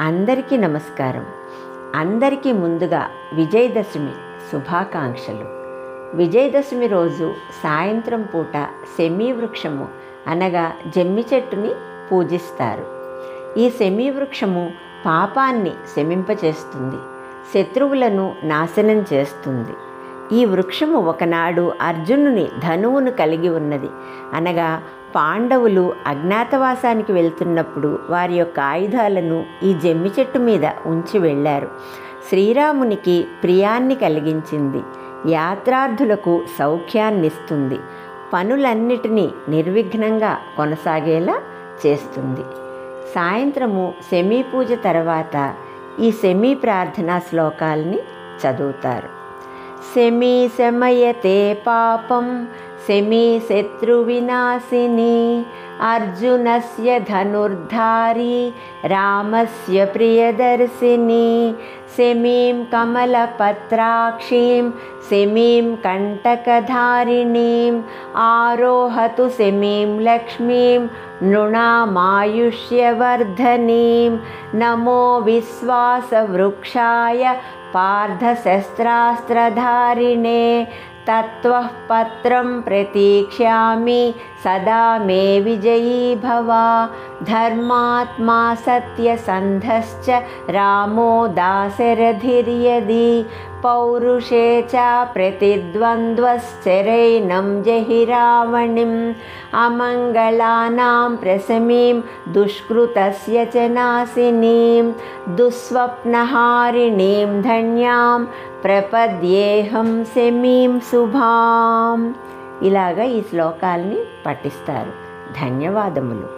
అందరికీ నమస్కారం. అందరికీ ముందుగా విజయదశమి శుభాకాంక్షలు. విజయదశమి రోజు సాయంత్రం పూట శమీ వృక్షము అనగా జమ్మి చెట్టుని పూజిస్తారు. ఈ శమీ వృక్షము పాపాన్ని శమింపచేస్తుంది, శత్రువులను నాశనం చేస్తుంది. ఈ వృక్షము ఒకనాడు అర్జునుని ధనువును కలిగి ఉన్నది. అనగా పాండవులు అజ్ఞాతవాసానికి వెళ్తున్నప్పుడు వారి యొక్క ఆయుధాలను ఈ జమ్మి చెట్టు మీద ఉంచి వెళ్ళారు. శ్రీరామునికి ప్రియాన్ని కలిగించింది, యాత్రార్థులకు సౌఖ్యాన్నిస్తుంది, పనులన్నిటినీ నిర్విఘ్నంగా కొనసాగేలా చేస్తుంది. సాయంత్రము శమీ పూజ తర్వాత ఈ శమీ ప్రార్థనా శ్లోకాల్ని చదువుతారు. శమీ శమయతే పాపం శమీ శత్రువినాశిని అర్జునస్య ధనుర్ధారి రామస్య ప్రియదర్శిని శమీం కమలపత్రాక్షీం శమీం కంటకధారిణీం ఆరోహతు శమీం లక్ష్మీం నృణామాయుష్యవర్ధనీం నమో విశ్వాసవృక్షాయ పార్థశస్త్రాస్త్రధారిణే తత్వః పత్రం ప్రతీక్ష్యామి సదా మే విజయీ భవ ధర్మాత్మా సత్యసంధశ్చ రామో దాశరథిర్యది పౌరుషే చ ప్రతిద్వంద్వశ్చరైనం జహి రావణిం అమంగళానాం ప్రశమీం దుష్కృతస్య చ నాశినీం దుస్వప్నహారిణీం ధన్యాం ప్రపద్యేహం శమీం శుభాం. ఇలాగా ఈ శ్లోకాల్ని పఠిస్తారు. ధన్యవాదములు.